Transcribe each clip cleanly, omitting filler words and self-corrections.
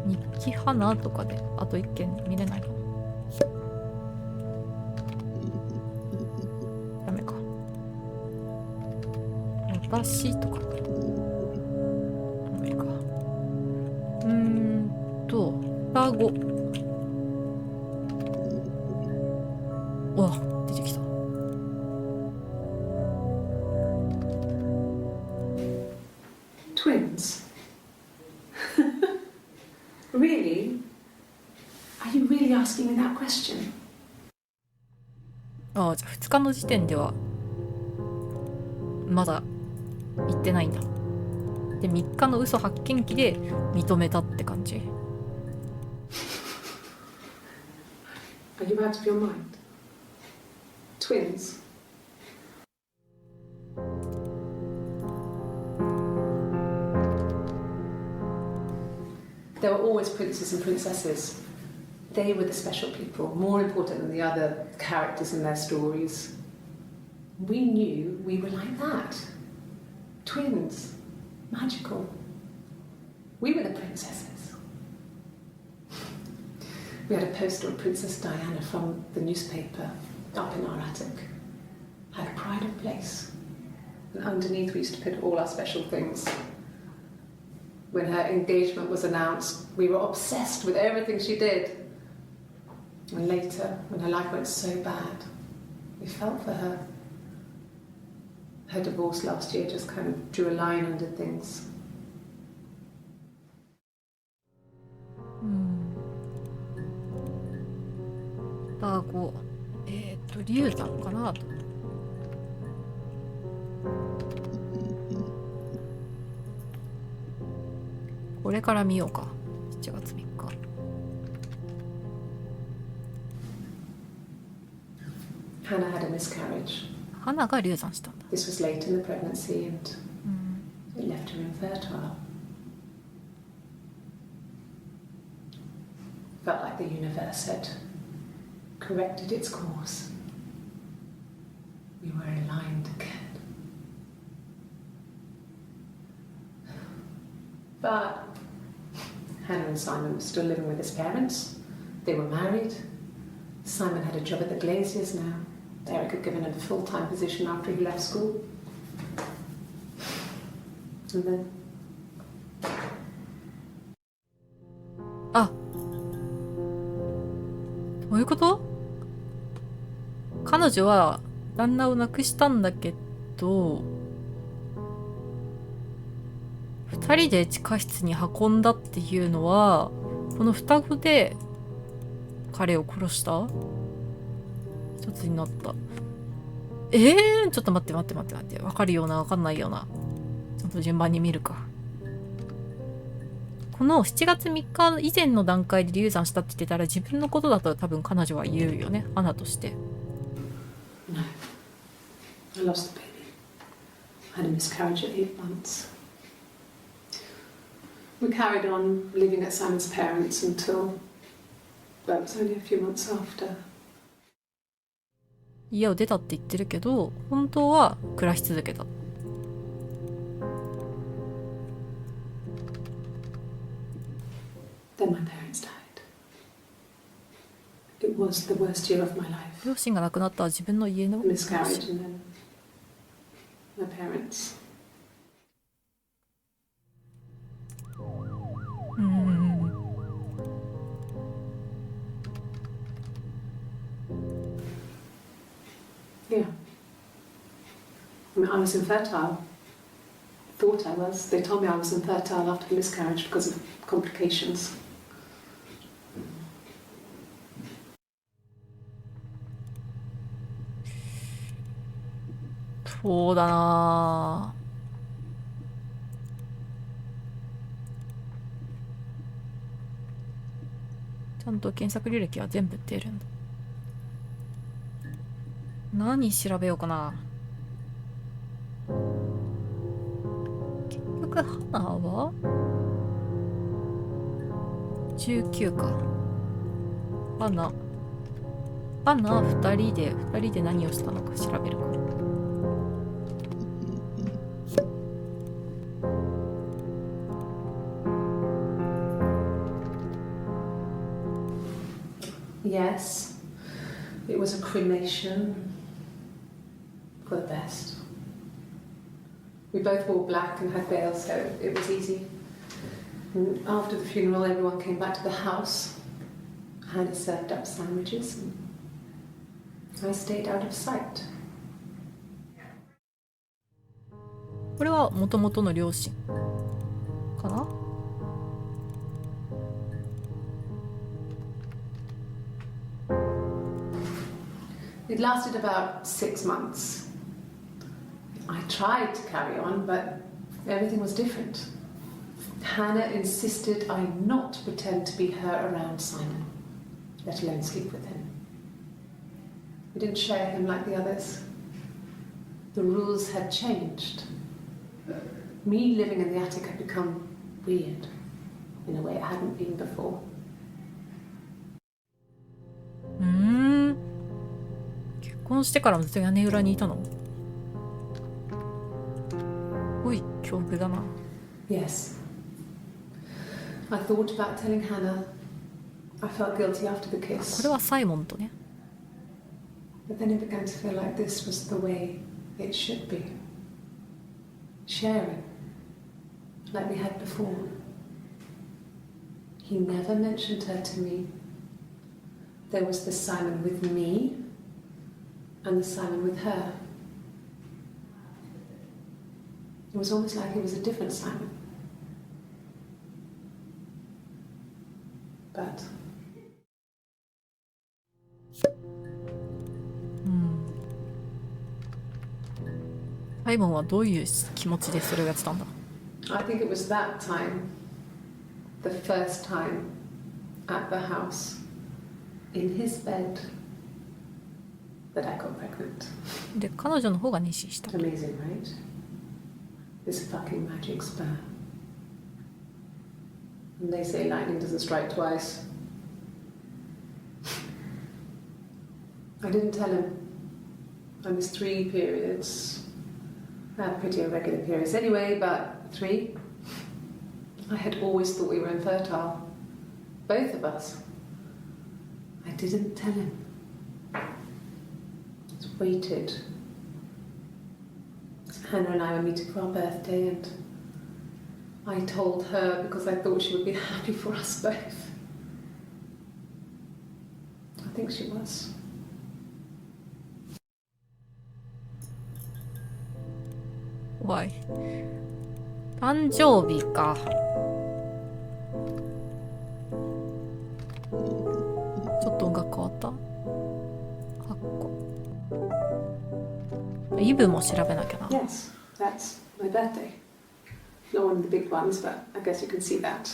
日記花とかであと一件見れないかな。ダメか。私とかダメか。双子。わ、出てきた。Twins? Really? Are you really asking me that question? ああ、じゃあ2日の時点ではまだ言ってないんだ。で、3日の嘘発見器で認めたって感じ。Are you out of your mind? Twins? There were always princes and princesses. They were the special people, more important than the other characters in their stories. We knew we were like that. Twins. Magical. We were the princesses. We had a poster of Princess Diana from the newspaper up in our attic. Had a pride of place. And underneath we used to put all our special things. When her engagement was announced, we were obsessed with everything she did. And later, when her life went so bad, we felt for her. Her divorce last year just kind of drew a line under things. 双子。流産かなと。これから見ようか。7月3日。Hannah had a miscarriage. 花が流産したんだ。This was late in the pregnancy and it left her infertile. Felt like the universe had corrected its course. We were aligned again. But Hannah and Simon were still living with his parents. They were married. Simon had a job at the Glaziers now. Eric had given him a full-time position after he left school. And then... あ、どういうこと？彼女は旦那を亡くしたんだけど、二人で地下室に運んだっていうのは、この双子で彼を殺した？一つになった。ちょっと待って。わかるようなわかんないような。ちゃんと順番に見るか。この7月3日以前の段階で流産したって言ってたら自分のことだと多分彼女は言うよね。アナとして。No. I lost the baby. I had a miscarriage at 8 months. We carried on living at Simon's parents until, well, it was only a few months after. 家を出たって言ってるけど、本当は暮らし続けた。Then my parents died. It was the worst year of my life. 両親が亡くなった自分の家の Miscarriage and then my parents. Yeah. I mean, I was infertile. Thought I was. They told me I was infertile after the miscarriage because of complications. そうだなぁ。ちゃんと検索履歴は全部出るんだ。何調べようかな。結局花は19か。花2人で何をしたのか調べるか。Yes, it was a cremation for the best. We both wore black and had veils, so it was easy. And after the funeral, everyone came back to the house. Hannah served up sandwiches, and I stayed out of sight. これは元々の両親かな。It lasted about 6 months. I tried to carry on, but everything was different. Hannah insisted I not pretend to be her around Simon, let alone sleep with him. We didn't share him like the others. The rules had changed. Me living in the attic had become weird, in a way it hadn't been before. 結婚してからもずっと屋根裏にいたの？おい、恐怖だな。Yes. I thought about telling Hannah. I felt guilty after the こ kiss. れはサイモンとね。 But then it began to feel like this was the way it should be. Sharing, like we had before. He never mentioned her to me. There was the Simon with me and the Simon with her. It was almost like it was a different Simon. But サイモンはどういう気持ちでそれをやってたんだ？ I think it was that time, the first time at the house, in his bed, that I got pregnant. で、彼女の方が妊娠した。 Amazing, right? This fucking magic sperm. And they say lightning doesn't strike twice. I didn't tell him. I missed 3 periods. I had pretty irregular periods anyway, but 3. I had always thought we were infertile. Both of us. I didn't tell him. Just waited. Hannah and I were meeting for our birthday, and I told her because I thought she would be happy for us both. I think she was. Why? 誕生日か。ちょっと音楽変わった？イブも調べなきゃな。Yes, that's my birthday. Not one of the big ones, but I guess you can see that.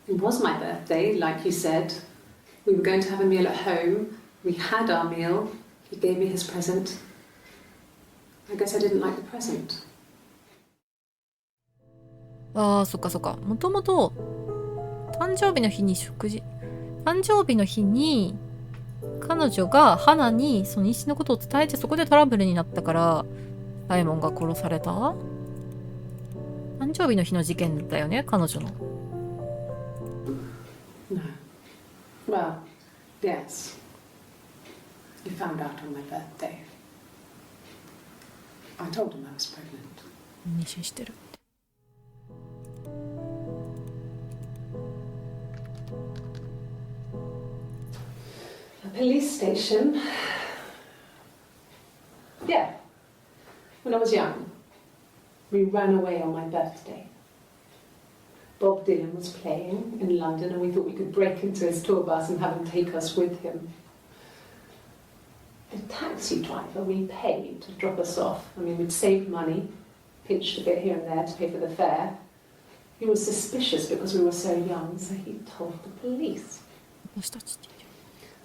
It was my birthday, like you said. We were going to have a meal at home. We had our meal. He gave me his present. I guess I didn't like the present. ああ、そっかそっか。もともと誕生日の日に誕生日の日に彼女が花にその妊娠のことを伝えて、そこでトラブルになったからサイモンが殺された。誕生日の日の事件だよね、彼女の。No. Well, yes. He found out on my birthday. I told him I was pregnant. 妊娠してる。A police station. Yeah. When I was young, we ran away on my birthday. Bob Dylan was playing in London, and we thought we could break into his tour bus and have him take us with him. The taxi driver we paid to drop us off. I mean, we'd saved money, pinched a bit here and there to pay for the fare. He was suspicious because we were so young, so he told the police.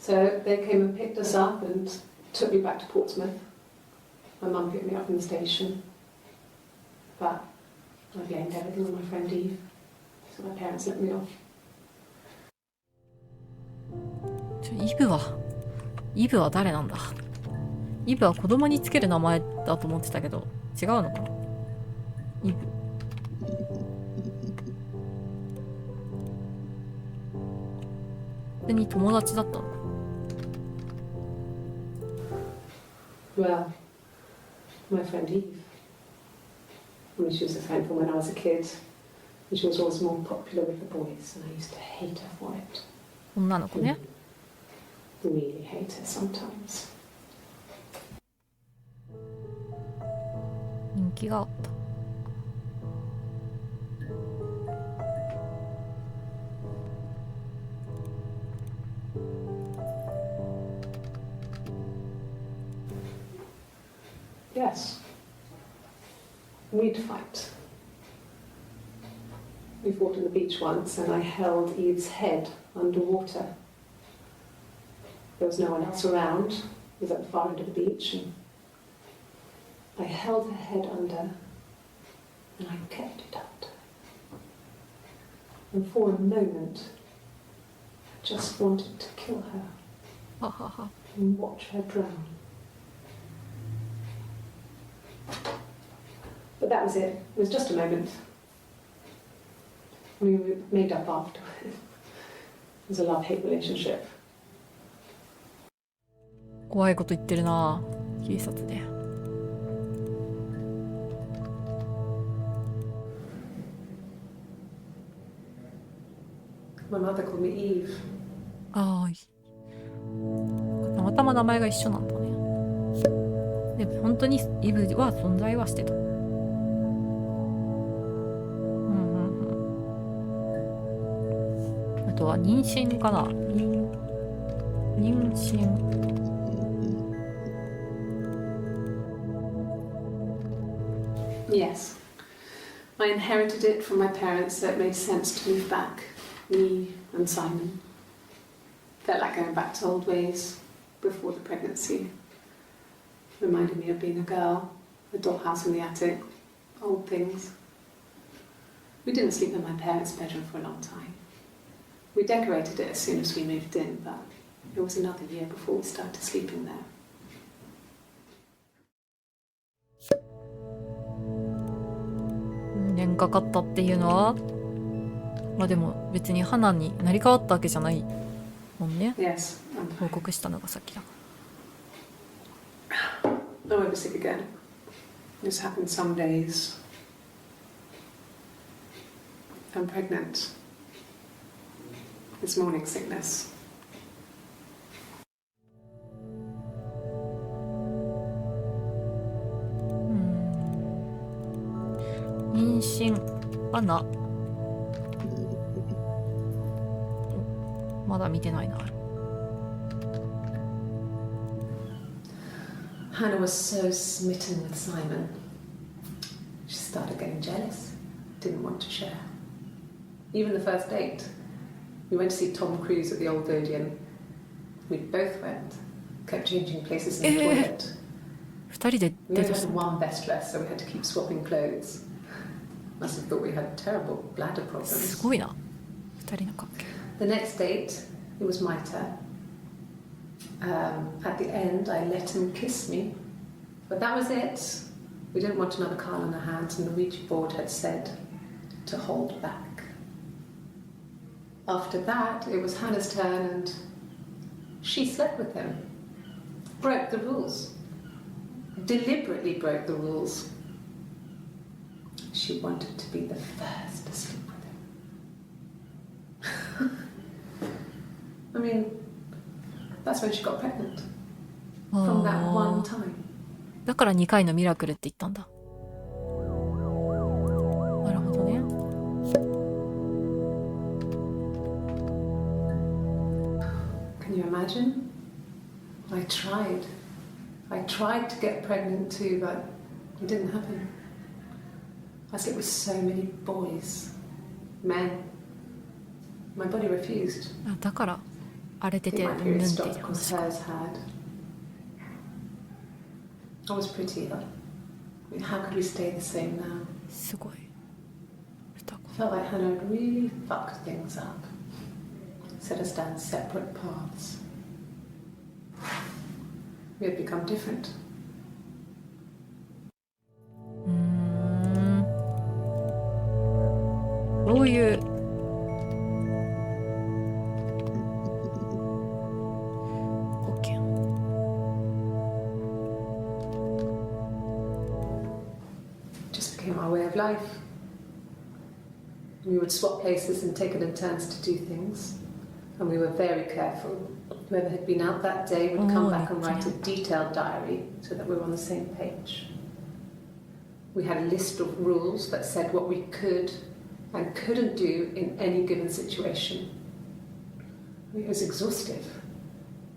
So they came and picked us up and took me back to Portsmouth. My mum picked me up from the station. But I blamed everything on my friend Eve. So my parents let me off. イブは誰なんだ？イブは子供につける名前だと思ってたけど違うのかな。イブ。普通に友達だったの？ Well, my friend Eve. I mean, she was a friend from when I was a kid, and she was always more popular with the boys, and I used to hate her for it. 女の子ね。Really hate her sometimes. 人気があった。Yes. We'd fight. We fought on the beach once, and I held Eve's head underwater. There was no one else around. It was at the far end of the beach, and I held her head under, and I kept it up. And for a moment, I just wanted to kill her and watch her drown. But that was it. It was just a moment. We made up after. It was a love-hate relationship. 怖いこと言ってるな、警察で。My mother called me Eve. ああ、たまたま名前が一緒なんだね。でも本当にイブは存在はしてた。あとは妊娠かな。妊娠。Yes. I inherited it from my parents, so it made sense to move back. Me and Simon. Felt like going back to old ways before the pregnancy. Reminded me of being a girl, a dollhouse in the attic, old things. We didn't sleep in my parents' bedroom for a long time. We decorated it as soon as we moved in, but it was another year before we started sleeping there. 年かかったっていうのは、まあでも別に花になり変わったわけじゃないもんね。Yes. 報告したのがさっきだか I won't be sick again. This happened some days. I'm pregnant. It's morning sickness. 妊娠、花。まだ見てないな。Hannah was so smitten with Simon. She started getting jealous, didn't want to share. Even the first date, we went to see Tom Cruise at the Old Odeon. We both went, kept changing places in the toilet. 二人で We デー only トし had one best dress, so we had to keep swapping clothes. Must have thought we had terrible bladder た。す problems. ごいな。二人の関係。The next date, it was my turn. At the end, I let him kiss me. But that was it. We didn't want another card on our hands, and the Ouija board had said to hold back. After that, it was Hannah's turn, and she slept with him. Broke the rules. Deliberately broke the rules. She wanted to be the first to sleep with him. I mean, that's when she got pregnant. From that one time. だから2回のミラクルって言ったんだ。なるほどね。Can you imagine? I tried. I tried to get pregnant too, but it didn't happen. I slept with so many boys, men. My body refused. あ、だから荒れて I て think うん my ぬん period っていう stopped 話 because か。 hers had. I was pretty though. I mean, how could we stay the same now? すごい。双子。 Felt like Hannah had really fucked things up. Set us down separate paths. We had become different. どういうjust became our way of life. We would swap places and take it in turns to do things, and we were very careful. Whoever had been out that day would come back and write a detailed diary so that we were on the same page. We had a list of rules that said what we could and couldn't do in any given situation. It was exhaustive.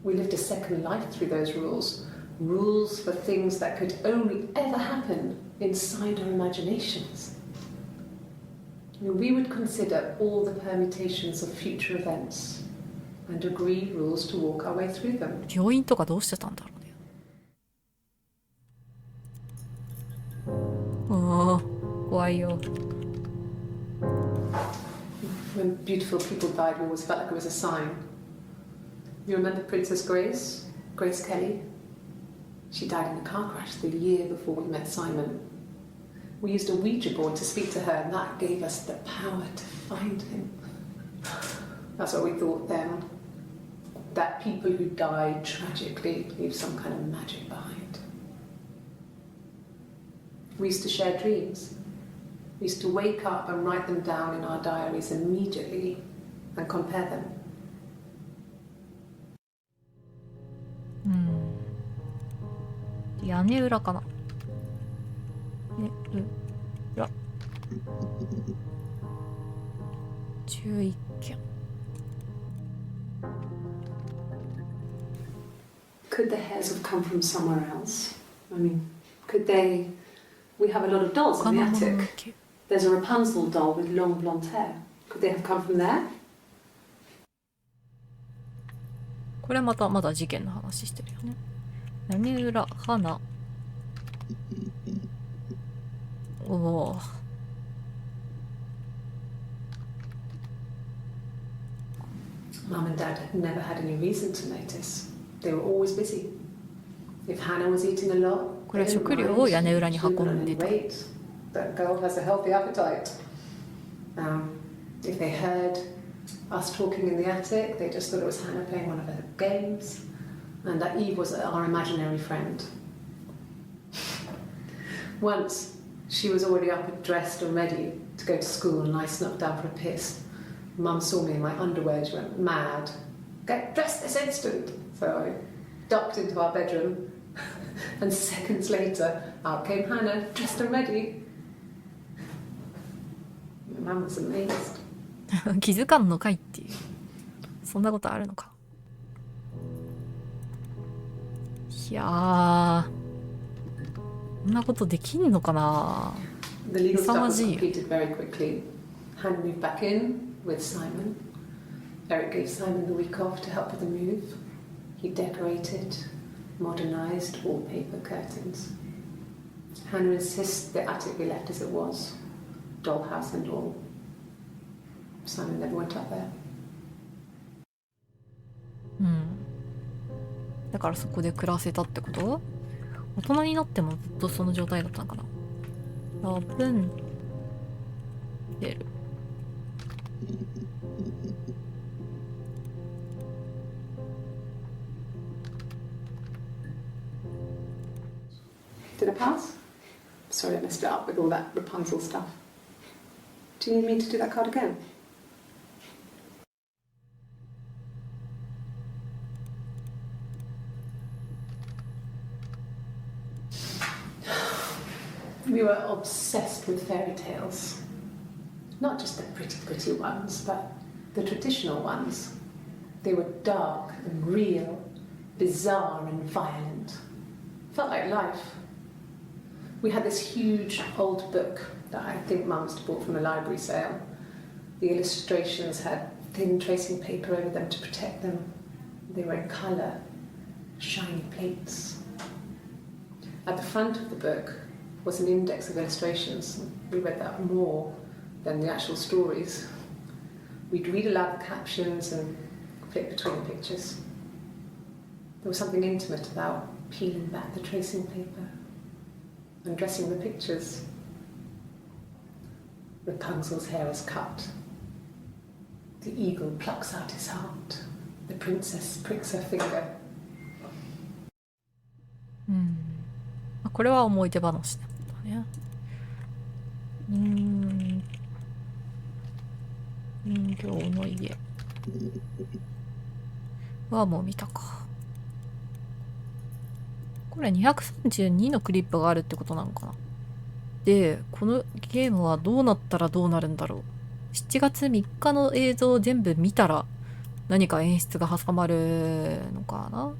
We lived a second life through those rules. Rules for things that could only ever happen inside our imaginations. We would consider all the permutations of future events and agree rules to walk our way through them. 病院とかどうしてたんだろうね。ああ、怖いよ。When beautiful people died, we always felt like it was a sign. You remember Princess Grace? Grace Kelly? She died in a car crash the year before we met Simon. We used a Ouija board to speak to her, and that gave us the power to find him. That's what we thought then. That people who died tragically leave some kind of magic behind. We used to share dreams. We used to wake up and write them down in our diaries immediately and compare them. 屋根裏かな。ね、裏。11件。Could the hairs have come from somewhere else? I mean, could they? We have a lot of dolls in the attic. There's a Rapunzel doll with long blonde hair. Could they have come from there? これまだ事件の話してるよね。屋根裏、花。おお。Mum and Dad had never had any reason to notice. They were always busy. If Hannah was eating a lot, これは食料を屋根裏に運んでた。That girl has a healthy appetite. If they heard us talking in the attic, they just thought it was Hannah playing one of her games, and that Eve was our imaginary friend. Once, she was already up and dressed and ready to go to school, and I snuck down for a piss. Mum saw me in my underwear, she went mad. Get dressed this instant! So I ducked into our bedroom, and seconds later, out came Hannah, dressed and ready. Mum was amazed. 気づかんのかいっていう。そんなことあるのか。いやー、こんなことできんのかな。 The legal stuff was completed very quickly. Hannah moved back in with Simon. Eric gave Simon the week off to help with the move. He decorated, modernised wallpaper curtains. Hannah insists the attic be left as it was, dollhouse and all. Simon never went up there. だからそこで暮らせたってこと？大人になってもずっとその状態だったのかな。ラブンデル。Did I pass? Sorry, I messed it up with all that Rapunzel stuff. Do you need me to do that card again? We were obsessed with fairy tales. Not just the pretty ones, but the traditional ones. They were dark and real, bizarre and violent. Felt like life. We had this huge old book that I think Mum must have bought from a library sale. The illustrations had thin tracing paper over them to protect them. They were in colour, shiny plates. At the front of the book was an index of illustrations. We read that more than the actual stories. We'd read aloud the captions and flip between the pictures. There was something intimate about peeling back the tracing paper, undressing the pictures. Rapunzel's hair is cut. The eagle plucks out his heart. The princess pricks her finger. これは思い出話だね。人形の家はもう見たか。これ232のクリップがあるってことなのかな。で、このゲームはどうなったらどうなるんだろう。7月3日の映像を全部見たら何か演出が挟まるのかな。